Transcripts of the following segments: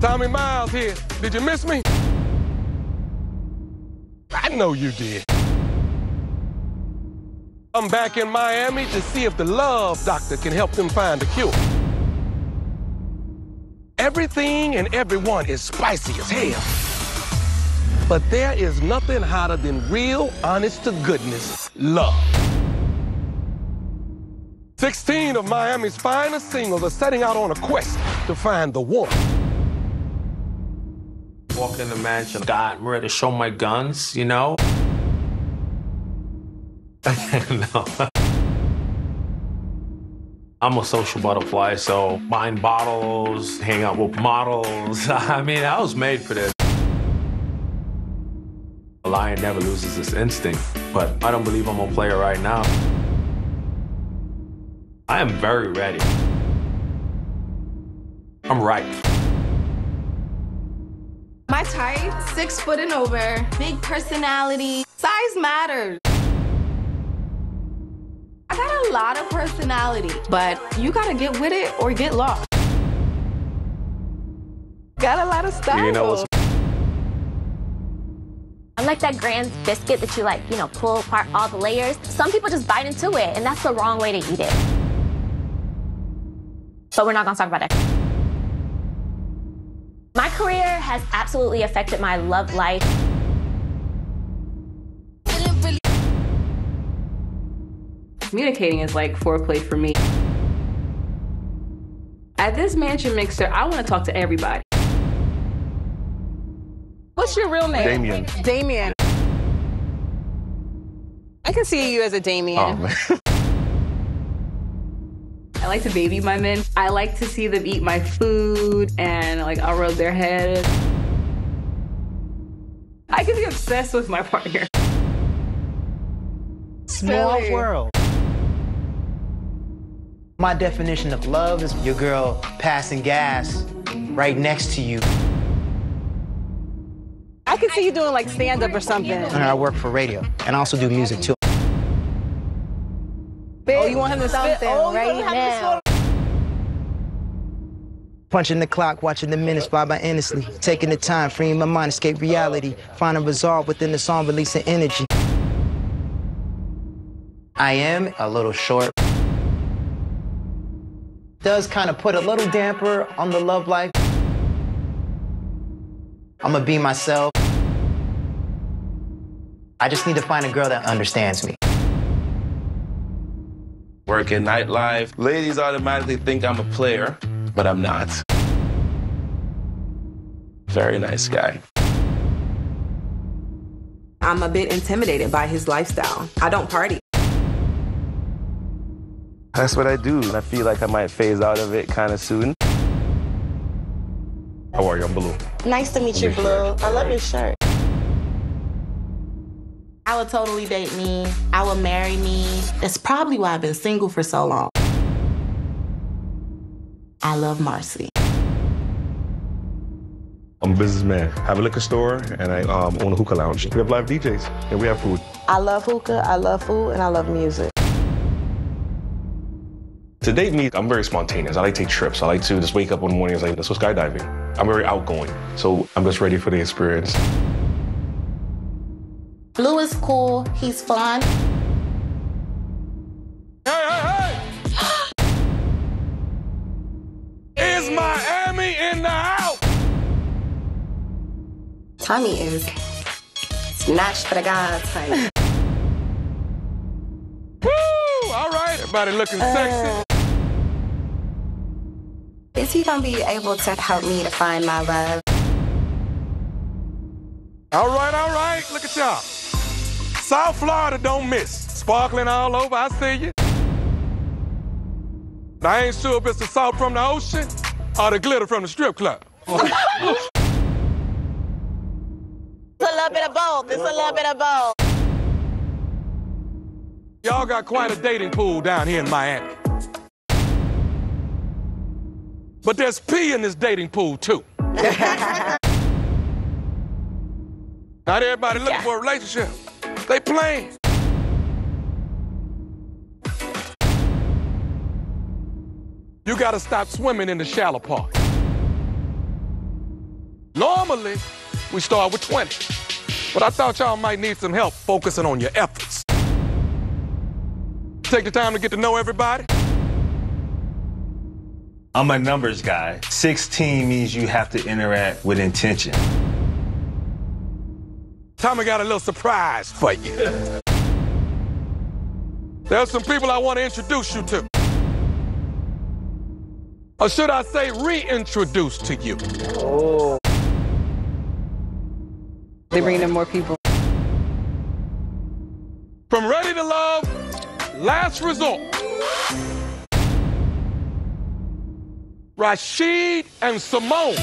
Tommy Miles here. Did you miss me? I know you did. I'm back in Miami to see if the love doctor can help them find a cure. Everything and everyone is spicy as hell. But there is nothing hotter than real, honest-to-goodness love. 16 of Miami's finest singles are setting out on a quest to find the one. Walk in the mansion, I'm ready to show my guns, you know? No. I'm a social butterfly, so buying bottles, hang out with models. I mean, I was made for this. A lion never loses its instinct, but I don't believe I'm a player right now. I am very ready. I'm ripe. My type, 6 foot and over, big personality, size matters. I got a lot of personality, but you gotta get with it or get lost. Got a lot of style. You know what's... I like that grand biscuit that you pull apart all the layers. Some people just bite into it, and that's the wrong way to eat it. But we're not gonna talk about that. My career has absolutely affected my love life. Communicating is like foreplay for me. At this mansion mixer, I want to talk to everybody. What's your real name? Damien. Damien. I can see you as a Damien. Oh, man. I like to baby my men. I like to see them eat my food and I'll rub their head. I can be obsessed with my partner. Small Really? world. My definition of love is your girl passing gas right next to you. I can see you doing stand-up or something. I work for radio, and I also do music too. Oh, you want him to spit? Oh, right now. Punching the clock, watching the minutes fly by endlessly. Taking the time, freeing my mind, escape reality. Finding resolve within the song, releasing energy. I am a little short. Does kind of put a little damper on the love life. I'm gonna be myself. I just need to find a girl that understands me. Work in nightlife. Ladies automatically think I'm a player, but I'm not. Very nice guy. I'm a bit intimidated by his lifestyle. I don't party. That's what I do, and I feel like I might phase out of it kind of soon. How are you? I'm Blue. Nice to meet you, Blue. I love your shirt. I would totally date me. I would marry me. That's probably why I've been single for so long. I love Marcy. I'm a businessman. I have a liquor store, and I own a hookah lounge. We have live DJs, and we have food. I love hookah, I love food, and I love music. To date me, I'm very spontaneous. I like to take trips. I like to just wake up one morning and say, let's go skydiving. I'm very outgoing, so I'm just ready for the experience. Blue is cool. He's fun. Hey! Is Miami in the house? Tommy is snatched for the gods, honey. Woo! All right, everybody looking sexy. Is he gonna be able to help me to find my love? All right. Look at y'all. South Florida don't miss. Sparkling all over, I see you. I ain't sure if it's the salt from the ocean or the glitter from the strip club. It's a little bit of both. It's a little bit of both. Y'all got quite a dating pool down here in Miami. But there's pee in this dating pool, too. Not everybody looking for a relationship. They playing. You gotta stop swimming in the shallow part. Normally, we start with 20. But I thought y'all might need some help focusing on your efforts. Take the time to get to know everybody. I'm a numbers guy. 16 means you have to interact with intention. Tommy got a little surprise for you. There's some people I want to introduce you to. Or should I say reintroduce to you? Oh. They bring in more people. From Ready to Love, Last Resort. Rashid and Simone.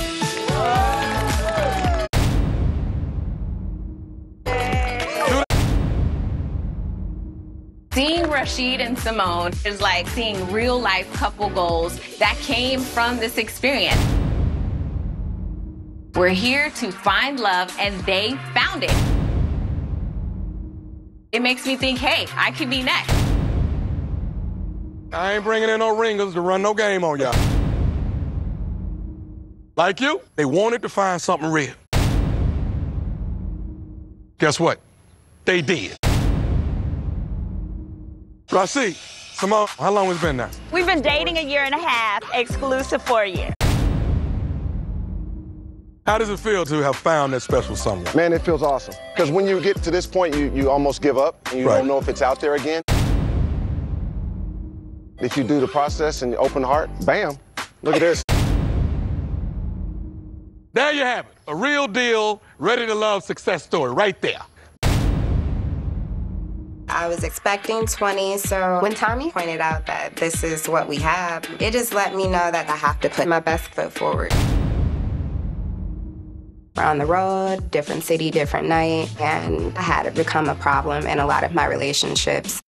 Seeing Rashid and Simone is like seeing real-life couple goals that came from this experience. We're here to find love, and they found it. It makes me think, hey, I could be next. I ain't bringing in no ringers to run no game on y'all. Like you, they wanted to find something real. Guess what? They did. Rashid, Simone, how long has it been now? We've been dating a year and a half, exclusive for a year. How does it feel to have found that special someone? Man, it feels awesome. Because when you get to this point, you almost give up, and you don't know if it's out there again. If you do the process and you open heart, bam, look at this. There you have it, a real deal, Ready to Love success story right there. I was expecting 20, so when Tommy pointed out that this is what we have, it just let me know that I have to put my best foot forward. We're on the road, different city, different night, and I had it become a problem in a lot of my relationships.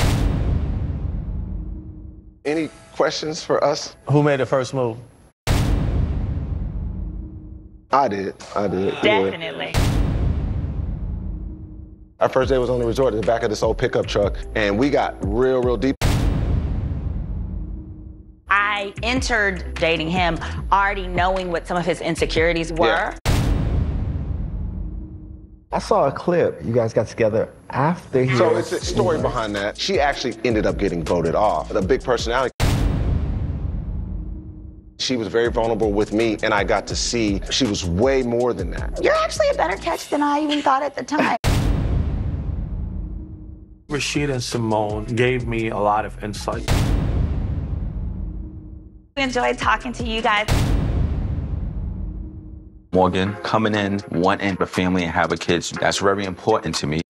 Any questions for us? Who made the first move? I did. Definitely. Our first day was on the resort in the back of this old pickup truck, and we got real deep. I entered dating him already knowing what some of his insecurities were. Yeah. I saw a clip. You guys got together after he So was, it's a story behind that. She actually ended up getting voted off. A big personality. She was very vulnerable with me, and I got to see she was way more than that. You're actually a better catch than I even thought at the time. Rashid and Simone gave me a lot of insight. We enjoyed talking to you guys. Morgan, coming in, wanting a family and have a kids, that's very important to me.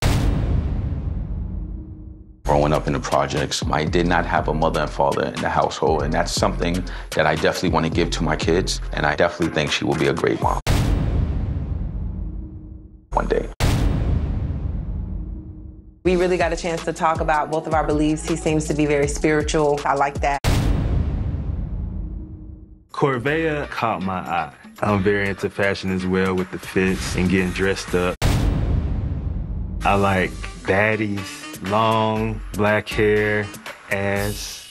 Growing up in the projects, I did not have a mother and father in the household, and that's something that I definitely want to give to my kids, and I definitely think she will be a great mom one day. We really got a chance to talk about both of our beliefs. He seems to be very spiritual. I like that. Corvea caught my eye. I'm very into fashion as well, with the fits and getting dressed up. I like daddies, long, black hair, ass.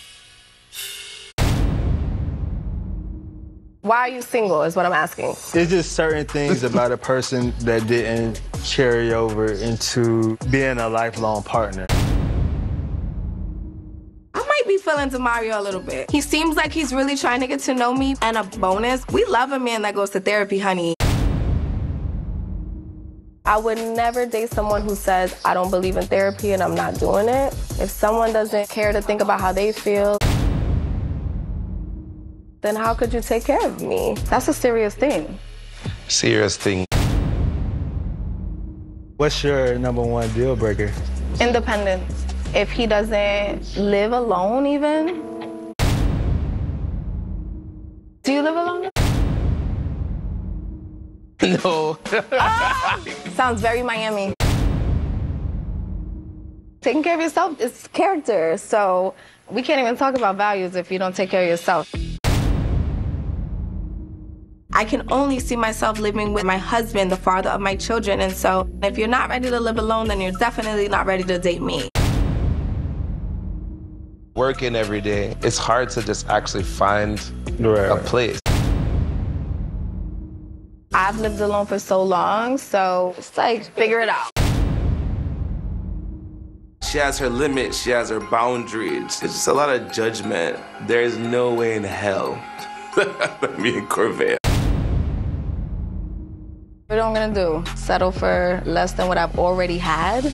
Why are you single is what I'm asking. It's just certain things about a person that didn't carry over into being a lifelong partner. I might be feeling Demario a little bit. He seems like he's really trying to get to know me. And a bonus, we love a man that goes to therapy, honey. I would never date someone who says, I don't believe in therapy and I'm not doing it. If someone doesn't care to think about how they feel, then how could you take care of me? That's a serious thing. Serious thing. What's your #1 deal breaker? Independence. If he doesn't live alone even. Do you live alone? No. Sounds very Miami. Taking care of yourself is character, so we can't even talk about values if you don't take care of yourself. I can only see myself living with my husband, the father of my children, and so if you're not ready to live alone, then you're definitely not ready to date me. Working every day, it's hard to just actually find a place. I've lived alone for so long, so it's like, figure it out. She has her limits, she has her boundaries. It's just a lot of judgment. There is no way in hell that me and Corvette. What am I gonna do? Settle for less than what I've already had?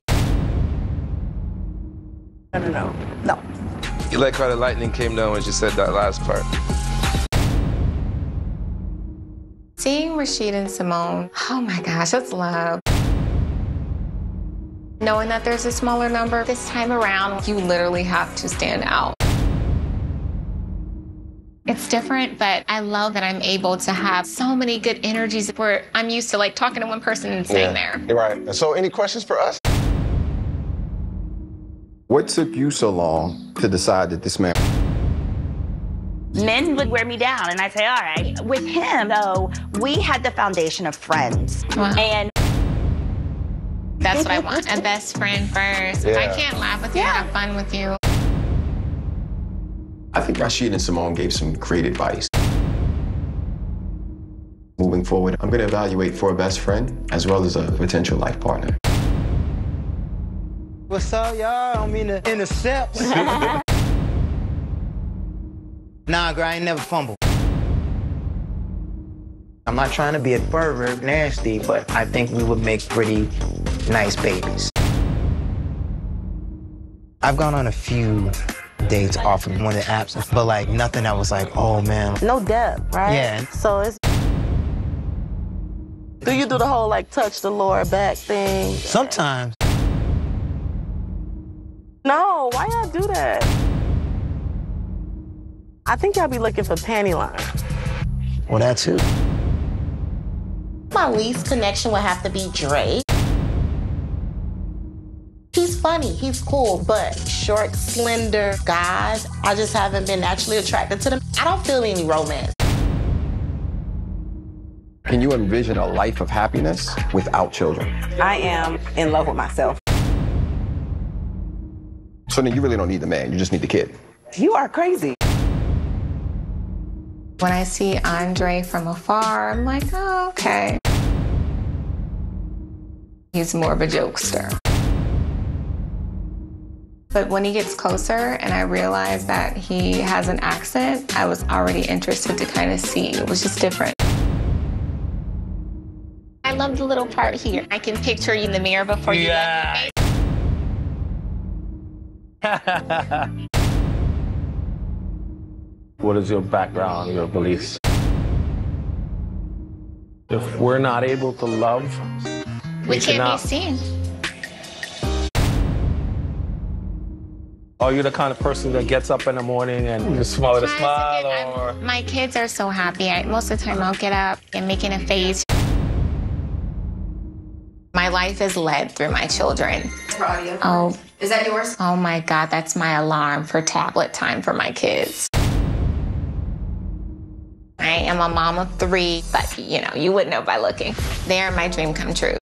No. You like how the lightning came down when she said that last part? Seeing Rashid and Simone, oh my gosh, that's love. Knowing that there's a smaller number this time around, you literally have to stand out. It's different, but I love that I'm able to have so many good energies where I'm used to like talking to one person and staying there. You're right. And so any questions for us? What took you so long to decide that this man... Men would wear me down, and I'd say, all right. With him, though, we had the foundation of friends. Wow. And that's what I want, a best friend first. If I can't laugh with you, have fun with you. I think Rashid and Simone gave some great advice. Moving forward, I'm going to evaluate for a best friend as well as a potential life partner. What's up, y'all? I don't mean to intercept. Nah, girl, I ain't never fumble. I'm not trying to be a pervert, nasty, but I think we would make pretty nice babies. I've gone on a few dates off of one of the apps, but like nothing that was like, oh man. No depth, right? Yeah. So it's... Do you do the whole like touch the lower back thing? Sometimes. No, why y'all do that? I think y'all be looking for panty lines. Well, that too. My least connection would have to be Drake. He's funny, he's cool, but short, slender guys, I just haven't been naturally attracted to them. I don't feel any romance. Can you envision a life of happiness without children? I am in love with myself. So then you really don't need the man, you just need the kid. You are crazy. When I see Andre from afar, I'm like, oh, okay. He's more of a jokester. But when he gets closer and I realize that he has an accent, I was already interested to kind of see. It was just different. I love the little part here. I can picture you in the mirror before you let me. What is your background, your beliefs? If we're not able to love, we can't be seen. Are you the kind of person that gets up in the morning and you smile with a smile, or? My kids are so happy. Most of the time I'll get up and making a face. My life is led through my children. Oh. Is that yours? Oh my God, that's my alarm for tablet time for my kids. I am a mom of 3, but you know, you wouldn't know by looking. They're my dream come true.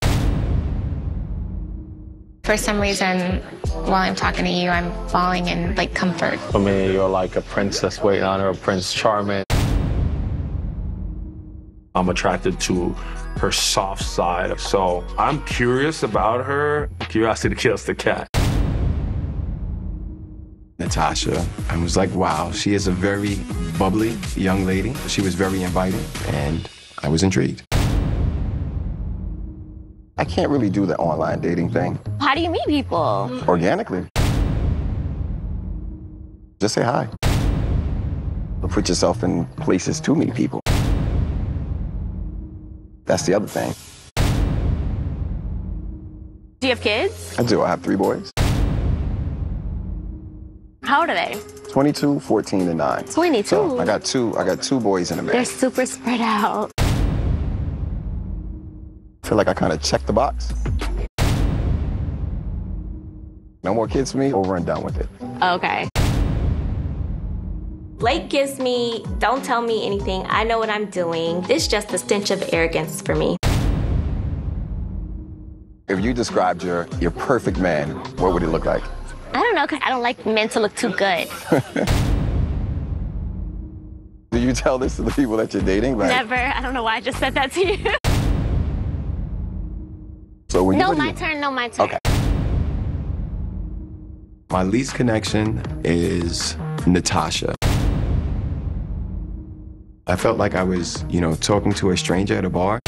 For some reason, while I'm talking to you, I'm falling in like comfort. For me, you're like a princess waiting on her, Prince Charming. I'm attracted to her soft side, so I'm curious about her. Curiosity kills the cat. Natasha, I was like, wow, she is a very bubbly young lady. She was very inviting, and I was intrigued. I can't really do the online dating thing. How do you meet people? Organically. Just say hi. Or put yourself in places to meet people. That's the other thing. Do you have kids? I do. I have 3 boys. How old are they? 22, 14, and 9. 22. So I got two boys and a man. They're super spread out. I feel like I kind of checked the box. No more kids for me, over and done with it. Okay. Blake gives me, don't tell me anything, I know what I'm doing. It's just a stench of arrogance for me. If you described your perfect man, what would it look like? I don't know, 'cause I don't like men to look too good. Do you tell this to the people that you're dating? Like, Never. I don't know why I just said that to you. So were you No, ready? my turn. No, my turn. Okay. My least connection is Natasha. I felt like I was, talking to a stranger at a bar.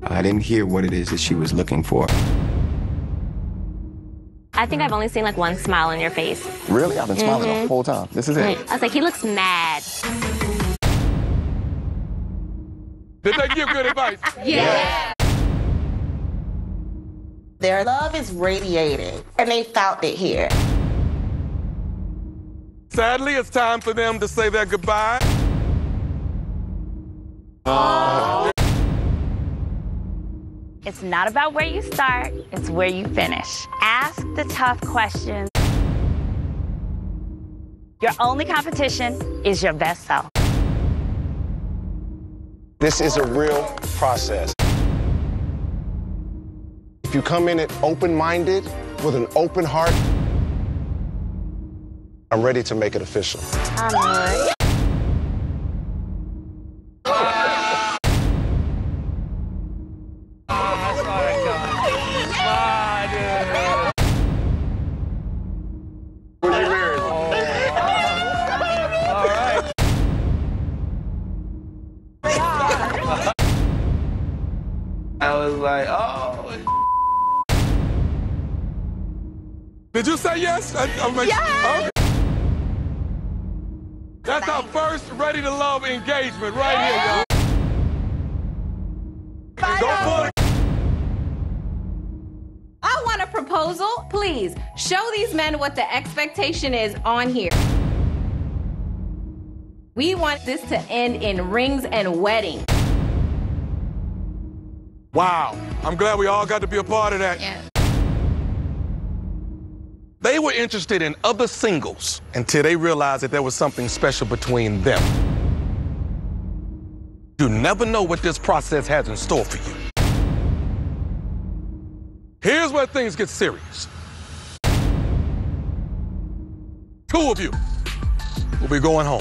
I didn't hear what it is that she was looking for. I think I've only seen like one smile on your face. Really? I've been smiling the whole time. This is it. I was like, he looks mad. Did they give good advice? Yeah. Their love is radiating, and they felt it here. Sadly, it's time for them to say their goodbye. It's not about where you start, it's where you finish. Ask the tough questions. Your only competition is your best self. This is a real process. If you come in it open-minded, with an open heart, I'm ready to make it official. I'm ready. I was like, oh. Did you say yes? Yes! Okay. That's our first Ready to Love engagement right here, y'all. Go for it. I want a proposal. Please, show these men what the expectation is on here. We want this to end in rings and wedding. Wow, I'm glad we all got to be a part of that. Yeah. They were interested in other singles until they realized that there was something special between them. You never know what this process has in store for you. Here's where things get serious. Two of you will be going home.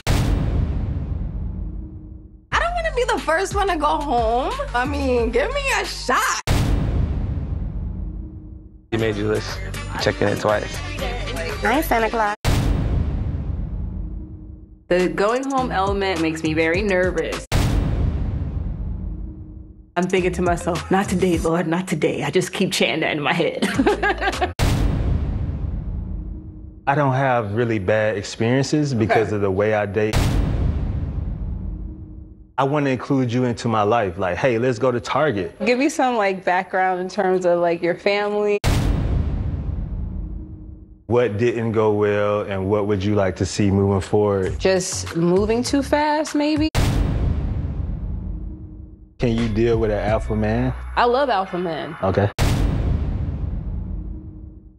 I don't want to be the first one to go home. I mean, give me a shot. You made your list. Checking it twice. Nice, Santa Claus. The going home element makes me very nervous. I'm thinking to myself, not today, Lord, not today. I just keep chanting that in my head. I don't have really bad experiences because of the way I date. I want to include you into my life. Like, hey, let's go to Target. Give me some background in terms of your family. What didn't go well and what would you like to see moving forward? Just moving too fast, maybe. Can you deal with an alpha man? I love alpha men. Okay.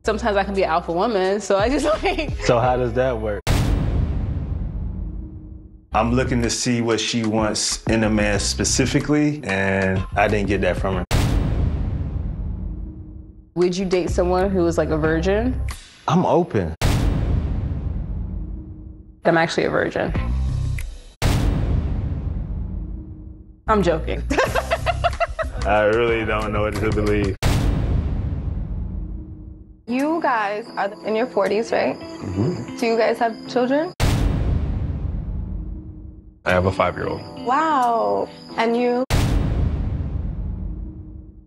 Sometimes I can be an alpha woman, so I just So how does that work? I'm looking to see what she wants in a man specifically, and I didn't get that from her. Would you date someone who was a virgin? I'm open. I'm actually a virgin. I'm joking. I really don't know what to believe. You guys are in your 40s, right? Mm-hmm. Do you guys have children? I have a 5-year-old. Wow. And you?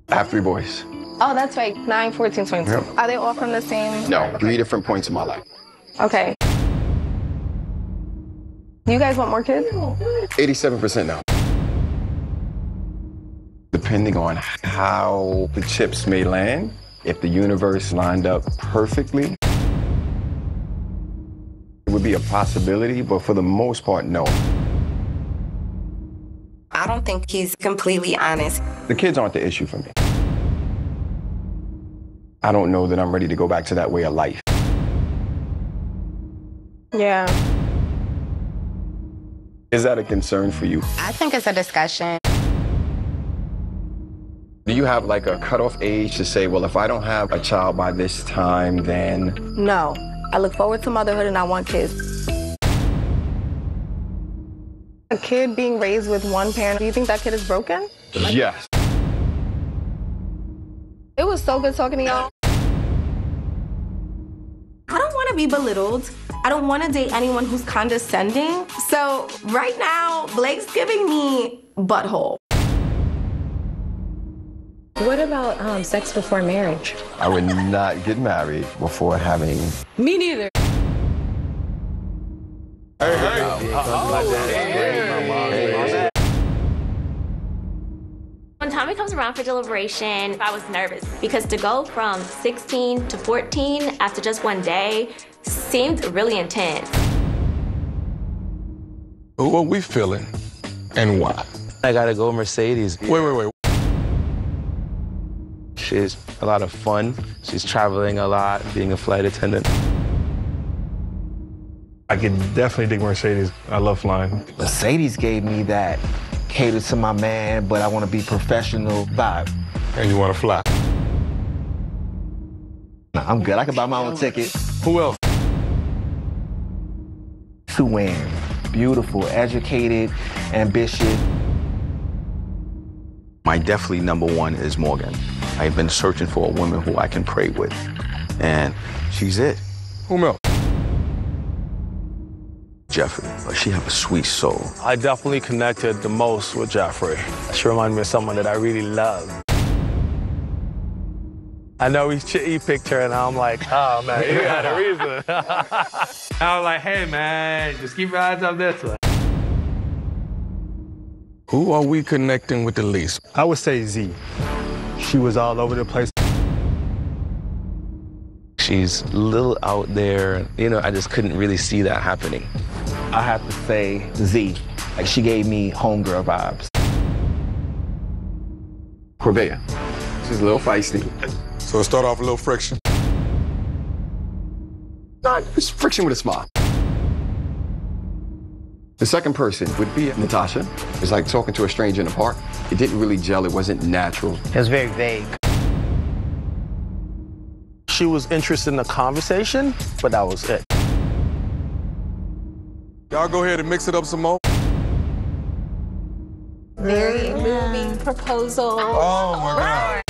I have 3 boys. Oh, that's right. 9, 14, 22. Yep. Are they all from the same? No, 3 different points in my life. Okay. Do you guys want more kids? 87% now. Depending on how the chips may land, if the universe lined up perfectly, it would be a possibility, but for the most part, no. I don't think he's completely honest. The kids aren't the issue for me. I don't know that I'm ready to go back to that way of life. Yeah. Is that a concern for you? I think it's a discussion. Do you have a cutoff age to say, well, if I don't have a child by this time, then... No. I look forward to motherhood and I want kids. A kid being raised with one parent, do you think that kid is broken? Yes. was so good talking to y'all. I don't want to be belittled. I don't want to date anyone who's condescending. So right now, Blake's giving me butthole. What about sex before marriage? I would not get married before having... Me neither. When Tommy comes around for deliberation, I was nervous because to go from 16 to 14 after just one day seemed really intense. Who are we feeling and why? I gotta go Mercedes. Wait. She's a lot of fun. She's traveling a lot, being a flight attendant. I could definitely dig Mercedes. I love flying. Mercedes gave me that cater to my man, but I want to be professional vibe. And you want to fly? Nah, I'm good. I can buy my own ticket. Who else? Sue-Ann. Beautiful, educated, ambitious. My definitely number one is Morgan. I've been searching for a woman who I can pray with, and she's it. Who else? Jeffrey. She have a sweet soul. I definitely connected the most with Jeffrey. She reminded me of someone that I really love. I know he picked her, and I'm like, oh, man, you got a reason. I was like, hey, man, just keep your eyes on this one. Who are we connecting with the least? I would say Z. She was all over the place. She's a little out there. You know, I just couldn't really see that happening. I have to say Z. Like, she gave me homegirl vibes. Corvea. She's a little feisty. So it start off a little friction. Not just friction with a smile. The second person would be Natasha. It's like talking to a stranger in a park. It didn't really gel. It wasn't natural. It was very vague. She was interested in the conversation, but that was it. Y'all go ahead and mix it up some more. Very moving proposal. Oh, my God.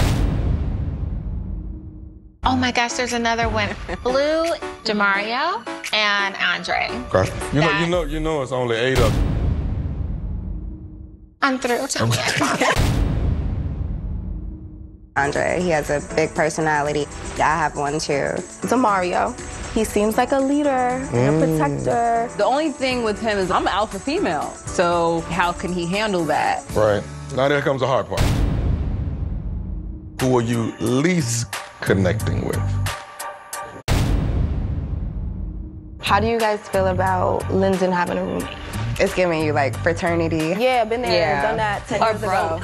Oh my gosh, there's another one. Blue, Demario, and Andre. Okay. You know it's only 8 of them. I'm through. Andre, he has a big personality. I have one too. Demario. He seems like a leader and a protector. The only thing with him is I'm an alpha female. So how can he handle that? Right. Now there comes the hard part. Who are you least connecting with? How do you guys feel about Lyndon having a roommate? It's giving you like fraternity. Yeah, been there, done that 10 years ago.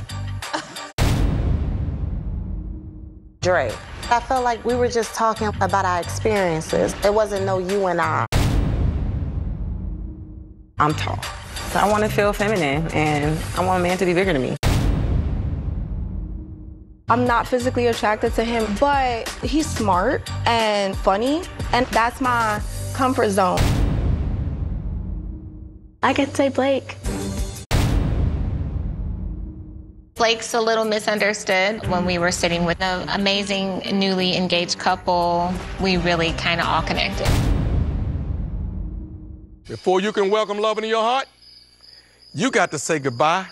Dre. I felt like we were just talking about our experiences. It wasn't no you and I. I'm tall, so I want to feel feminine, and I want a man to be bigger than me. I'm not physically attracted to him, but he's smart and funny, and that's my comfort zone. I could say Blake. Blake's a little misunderstood. When we were sitting with an amazing newly engaged couple, we really kind of all connected. Before you can welcome love into your heart, you got to say goodbye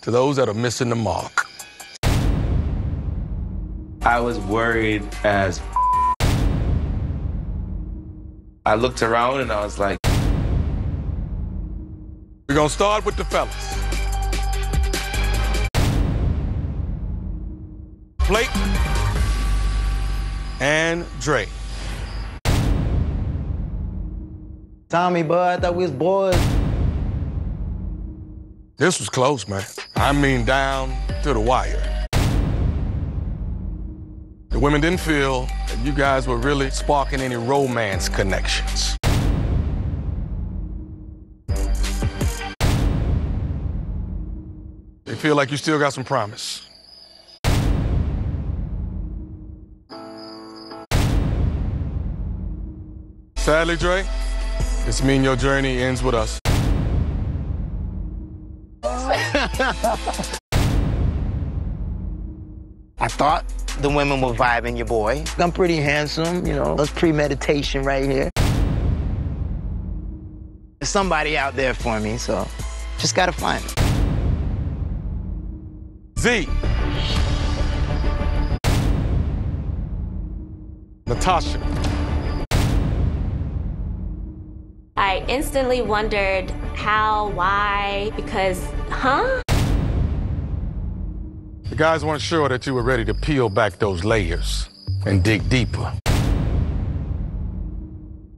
to those that are missing the mark. I was worried as I looked around and I was like, we're gonna start with the fellas. Blake and Dre. Tommy, bud, I thought we was boys. This was close, man. I mean, down to the wire. The women didn't feel that you guys were really sparking any romance connections. They feel like you still got some promise. Sadly, Dre, this means your journey ends with us. I thought the women were vibing your boy. I'm pretty handsome, you know. That's premeditation right here. There's somebody out there for me, so just gotta find it. Z. Natasha. I instantly wondered how, why, because, huh? The guys weren't sure that you were ready to peel back those layers and dig deeper.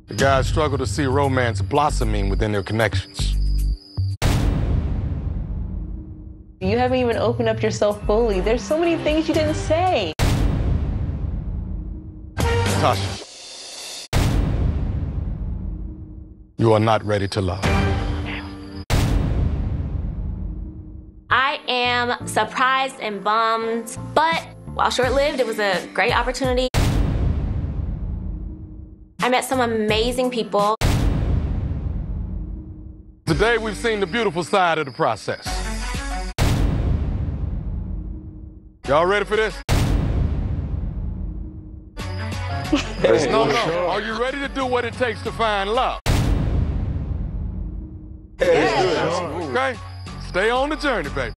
The guys struggled to see romance blossoming within their connections. You haven't even opened up yourself fully. There's so many things you didn't say. Natasha, you are not ready to love. I am surprised and bummed, but while short-lived, it was a great opportunity. I met some amazing people. Today, we've seen the beautiful side of the process. Y'all ready for this? No. Are you ready to do what it takes to find love? Okay? Stay on the journey, baby.